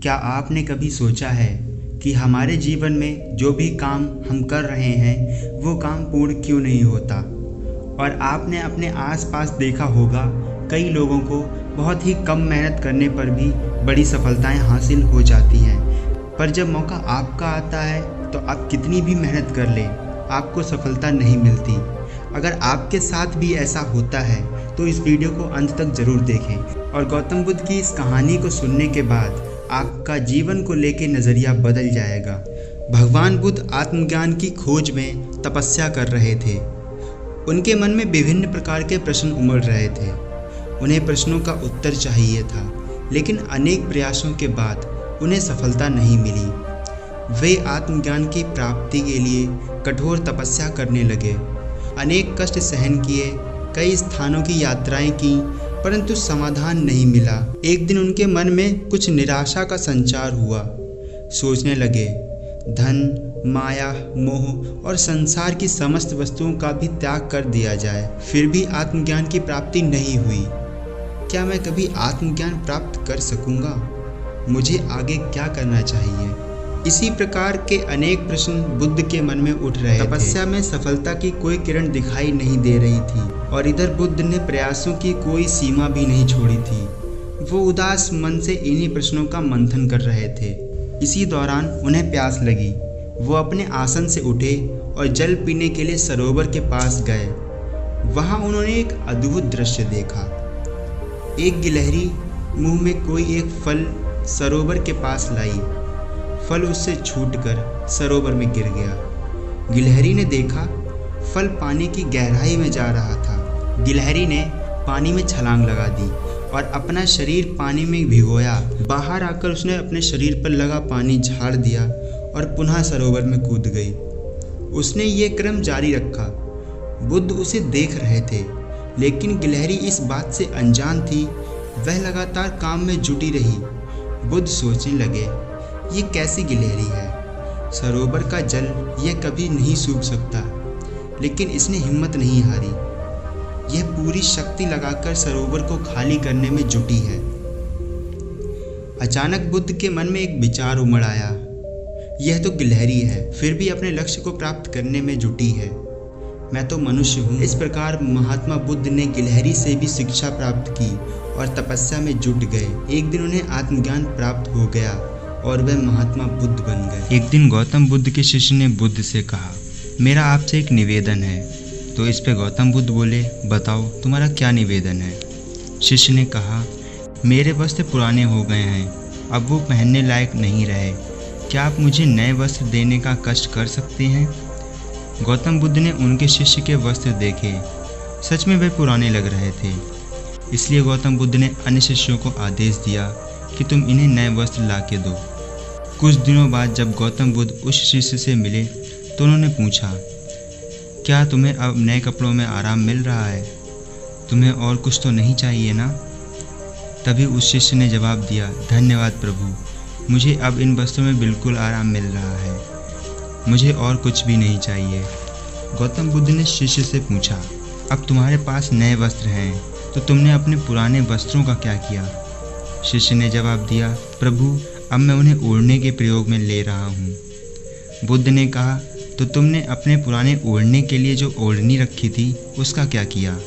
क्या आपने कभी सोचा है कि हमारे जीवन में जो भी काम हम कर रहे हैं वो काम पूर्ण क्यों नहीं होता? और आपने अपने आसपास देखा होगा कई लोगों को बहुत ही कम मेहनत करने पर भी बड़ी सफलताएं हासिल हो जाती हैं, पर जब मौका आपका आता है तो आप कितनी भी मेहनत कर लें आपको सफलता नहीं मिलती। अगर आपके साथ भी ऐसा होता है तो इस वीडियो को अंत तक ज़रूर देखें और गौतम बुद्ध की इस कहानी को सुनने के बाद आपका जीवन को लेकर नज़रिया बदल जाएगा। भगवान बुद्ध आत्मज्ञान की खोज में तपस्या कर रहे थे। उनके मन में विभिन्न प्रकार के प्रश्न उमड़ रहे थे। उन्हें प्रश्नों का उत्तर चाहिए था, लेकिन अनेक प्रयासों के बाद उन्हें सफलता नहीं मिली। वे आत्मज्ञान की प्राप्ति के लिए कठोर तपस्या करने लगे, अनेक कष्ट सहन किए, कई स्थानों की यात्राएं की, परंतु समाधान नहीं मिला। एक दिन उनके मन में कुछ निराशा का संचार हुआ। सोचने लगे, धन, माया, मोह और संसार की समस्त वस्तुओं का भी त्याग कर दिया जाए, फिर भी आत्मज्ञान की प्राप्ति नहीं हुई। क्या मैं कभी आत्मज्ञान प्राप्त कर सकूंगा? मुझे आगे क्या करना चाहिए? इसी प्रकार के अनेक प्रश्न बुद्ध के मन में उठ रहे थे। तपस्या में सफलता की कोई किरण दिखाई नहीं दे रही थी और इधर बुद्ध ने प्रयासों की कोई सीमा भी नहीं छोड़ी थी। वो उदास मन से इन्हीं प्रश्नों का मंथन कर रहे थे। इसी दौरान उन्हें प्यास लगी। वो अपने आसन से उठे और जल पीने के लिए सरोवर के पास गए। वहाँ उन्होंने एक अद्भुत दृश्य देखा। एक गिलहरी मुंह में कोई एक फल सरोवर के पास लाई। फल उससे छूटकर सरोवर में गिर गया। गिलहरी ने देखा फल पानी की गहराई में जा रहा था। गिलहरी ने पानी में छलांग लगा दी और अपना शरीर पानी में भिगोया। बाहर आकर उसने अपने शरीर पर लगा पानी झाड़ दिया और पुनः सरोवर में कूद गई। उसने ये क्रम जारी रखा। बुद्ध उसे देख रहे थे, लेकिन गिलहरी इस बात से अनजान थी। वह लगातार काम में जुटी रही। बुद्ध सोचने लगे, ये कैसी गिलहरी है? सरोवर का जल यह कभी नहीं सूख सकता, लेकिन इसने हिम्मत नहीं हारी। यह पूरी शक्ति लगाकर सरोवर को खाली करने में जुटी है। अचानक बुद्ध के मन में एक विचार उमड़ आया। यह तो गिलहरी है, फिर भी अपने लक्ष्य को प्राप्त करने में जुटी है। मैं तो मनुष्य हूँ। इस प्रकार महात्मा बुद्ध ने गिलहरी से भी शिक्षा प्राप्त की और तपस्या में जुट गए। एक दिन उन्हें आत्मज्ञान प्राप्त हो गया और वह महात्मा बुद्ध बन गए। एक दिन गौतम बुद्ध के शिष्य ने बुद्ध से कहा, मेरा आपसे एक निवेदन है। तो इस पे गौतम बुद्ध बोले, बताओ तुम्हारा क्या निवेदन है? शिष्य ने कहा, मेरे वस्त्र पुराने हो गए हैं, अब वो पहनने लायक नहीं रहे। क्या आप मुझे नए वस्त्र देने का कष्ट कर सकते हैं? गौतम बुद्ध ने उनके शिष्य के वस्त्र देखे। सच में वे पुराने लग रहे थे। इसलिए गौतम बुद्ध ने अन्य शिष्यों को आदेश दिया कि तुम इन्हें नए वस्त्र ला के दो। कुछ दिनों बाद जब गौतम बुद्ध उस शिष्य से मिले तो उन्होंने पूछा, क्या तुम्हें अब नए कपड़ों में आराम मिल रहा है? तुम्हें और कुछ तो नहीं चाहिए ना? तभी उस शिष्य ने जवाब दिया, धन्यवाद प्रभु, मुझे अब इन वस्त्रों में बिल्कुल आराम मिल रहा है, मुझे और कुछ भी नहीं चाहिए। गौतम बुद्ध ने शिष्य से पूछा, अब तुम्हारे पास नए वस्त्र हैं तो तुमने अपने पुराने वस्त्रों का क्या किया? शिष्य ने जवाब दिया, प्रभु अब मैं उन्हें ओढ़ने के प्रयोग में ले रहा हूँ। बुद्ध ने कहा, तो तुमने अपने पुराने ओढ़ने के लिए जो ओढ़नी रखी थी उसका क्या किया?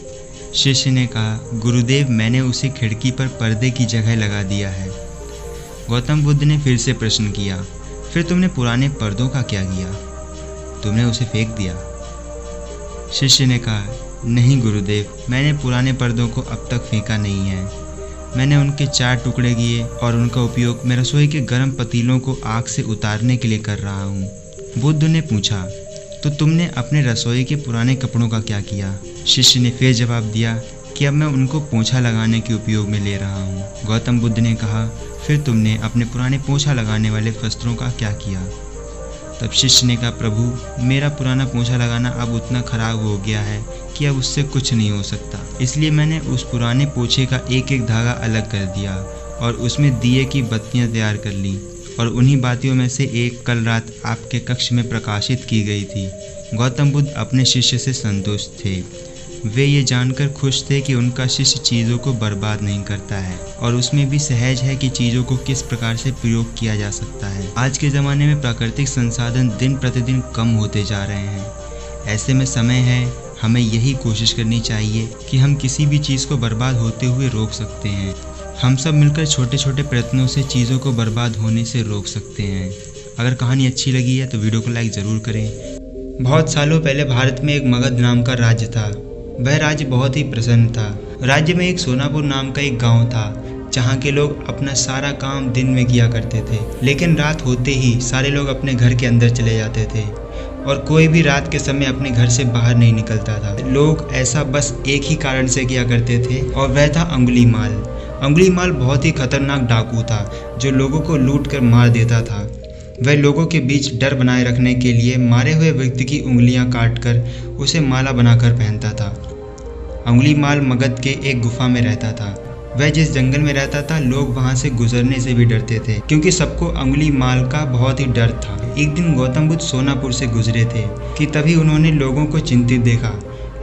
शिष्य ने कहा, गुरुदेव मैंने उसे खिड़की पर पर्दे की जगह लगा दिया है। गौतम बुद्ध ने फिर से प्रश्न किया, फिर तुमने पुराने पर्दों का क्या किया? तुमने उसे फेंक दिया। शिष्य ने कहा, नहीं गुरुदेव, मैंने पुराने पर्दों को अब तक फेंका नहीं है। मैंने उनके 4 टुकड़े किए और उनका उपयोग मैं रसोई के गर्म पतीलों को आग से उतारने के लिए कर रहा हूँ। बुद्ध ने पूछा, तो तुमने अपने रसोई के पुराने कपड़ों का क्या किया? शिष्य ने फिर जवाब दिया कि अब मैं उनको पोंछा लगाने के उपयोग में ले रहा हूँ। गौतम बुद्ध ने कहा, फिर तुमने अपने पुराने पोंछा लगाने वाले वस्त्रों का क्या किया? तब शिष्य ने कहा, प्रभु मेरा पुराना पोंछा लगाना अब उतना खराब हो गया है कि अब उससे कुछ नहीं हो सकता। इसलिए मैंने उस पुराने पोंछे का एक एक धागा अलग कर दिया और उसमें दिए की बत्तियां तैयार कर ली और उन्हीं बातियों में से एक कल रात आपके कक्ष में प्रकाशित की गई थी। गौतम बुद्ध अपने शिष्य से संतुष्ट थे। वे ये जानकर खुश थे कि उनका शिष्य चीज़ों को बर्बाद नहीं करता है और उसमें भी सहज है कि चीज़ों को किस प्रकार से प्रयोग किया जा सकता है। आज के ज़माने में प्राकृतिक संसाधन दिन प्रतिदिन कम होते जा रहे हैं। ऐसे में समय है हमें यही कोशिश करनी चाहिए कि हम किसी भी चीज़ को बर्बाद होते हुए रोक सकते हैं। हम सब मिलकर छोटे छोटे प्रयत्नों से चीज़ों को बर्बाद होने से रोक सकते हैं। अगर कहानी अच्छी लगी है तो वीडियो को लाइक ज़रूर करें। बहुत सालों पहले भारत में एक मगध नाम का राज्य था। वह राज्य बहुत ही प्रसन्न था। राज्य में एक सोनापुर नाम का एक गांव था जहां के लोग अपना सारा काम दिन में किया करते थे, लेकिन रात होते ही सारे लोग अपने घर के अंदर चले जाते थे और कोई भी रात के समय अपने घर से बाहर नहीं निकलता था। लोग ऐसा बस एक ही कारण से किया करते थे और वह था अंगुलीमाल। अंगुलीमाल बहुत ही खतरनाक डाकू था जो लोगों को लूट कर मार देता था। वह लोगों के बीच डर बनाए रखने के लिए मारे हुए व्यक्ति की उंगलियां काटकर उसे माला बनाकर पहनता था। अंगुलीमाल मगध के एक गुफा में रहता था। वह जिस जंगल में रहता था लोग वहां से गुजरने से भी डरते थे क्योंकि सबको अंगुलीमाल का बहुत ही डर था। एक दिन गौतम बुद्ध सोनापुर से गुजरे थे कि तभी उन्होंने लोगों को चिंतित देखा।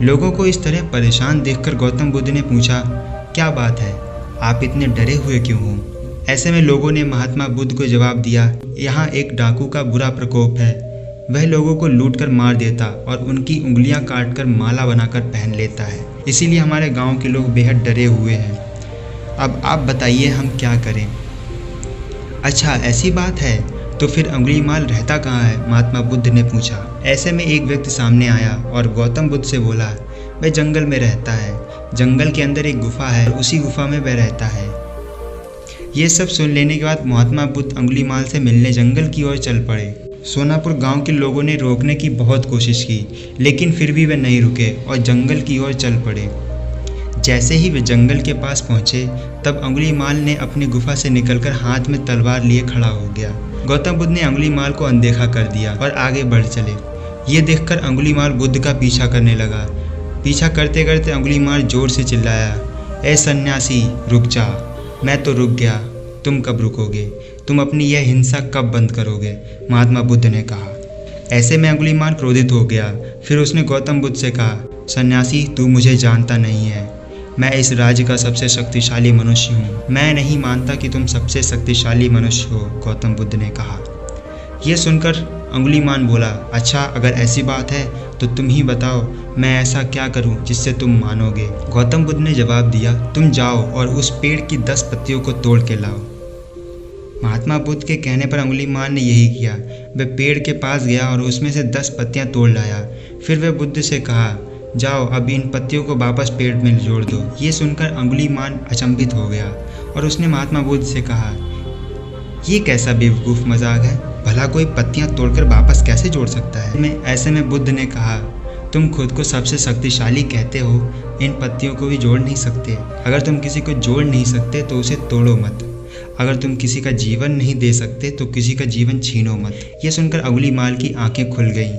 लोगों को इस तरह परेशान देखकर गौतम बुद्ध ने पूछा, क्या बात है, आप इतने डरे हुए क्यों हो? ऐसे में लोगों ने महात्मा बुद्ध को जवाब दिया, यहाँ एक डाकू का बुरा प्रकोप है। वह लोगों को लूट कर मार देता और उनकी उंगलियां काटकर माला बनाकर पहन लेता है। इसीलिए हमारे गांव के लोग बेहद डरे हुए हैं। अब आप बताइए हम क्या करें? अच्छा ऐसी बात है, तो फिर अंगुलीमाल रहता कहाँ है? महात्मा बुद्ध ने पूछा। ऐसे में एक व्यक्ति सामने आया और गौतम बुद्ध से बोला, वह जंगल में रहता है। जंगल के अंदर एक गुफा है, उसी गुफा में वह रहता है। ये सब सुन लेने के बाद महात्मा बुद्ध अंगुलीमाल से मिलने जंगल की ओर चल पड़े। सोनापुर गांव के लोगों ने रोकने की बहुत कोशिश की, लेकिन फिर भी वे नहीं रुके और जंगल की ओर चल पड़े। जैसे ही वे जंगल के पास पहुंचे तब अंगुलीमाल ने अपनी गुफा से निकलकर हाथ में तलवार लिए खड़ा हो गया। गौतम बुद्ध ने अंगुलीमाल को अनदेखा कर दिया और आगे बढ़ चले। ये देखकर अंगुलीमाल बुद्ध का पीछा करने लगा। पीछा करते करते अंगुलीमाल जोर से चिल्लाया, ए सन्यासी रुक जा। मैं तो रुक गया, तुम कब रुकोगे? तुम अपनी यह हिंसा कब बंद करोगे? महात्मा बुद्ध ने कहा। ऐसे में अंगुलीमाल क्रोधित हो गया। फिर उसने गौतम बुद्ध से कहा, सन्यासी तू मुझे जानता नहीं है, मैं इस राज्य का सबसे शक्तिशाली मनुष्य हूँ। मैं नहीं मानता कि तुम सबसे शक्तिशाली मनुष्य हो, गौतम बुद्ध ने कहा। यह सुनकर अंगुलीमाल बोला, अच्छा अगर ऐसी बात है तो तुम ही बताओ मैं ऐसा क्या करूं जिससे तुम मानोगे? गौतम बुद्ध ने जवाब दिया, तुम जाओ और उस पेड़ की 10 पत्तियों को तोड़ के लाओ। महात्मा बुद्ध के कहने पर अंगुलीमाल ने यही किया। वह पेड़ के पास गया और उसमें से 10 पत्तियां तोड़ लाया। फिर वह बुद्ध से कहा, जाओ अब इन पत्तियों को वापस पेड़ में जोड़ दो। ये सुनकर अंगुलीमाल अचंभित हो गया और उसने महात्मा बुद्ध से कहा, ये कैसा बेवकूफ़ मजाक है? भला कोई पत्तियां तोड़कर वापस कैसे जोड़ सकता है? ऐसे में बुद्ध ने कहा, तुम खुद को सबसे शक्तिशाली कहते हो, इन पत्तियों को भी जोड़ नहीं सकते। अगर तुम किसी को जोड़ नहीं सकते तो उसे तोड़ो मत। अगर तुम किसी का जीवन नहीं दे सकते तो किसी का जीवन छीनो मत। यह सुनकर अंगुलीमाल की आंखें खुल गईं।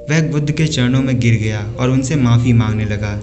वह बुद्ध के चरणों में गिर गया और उनसे माफ़ी मांगने लगा।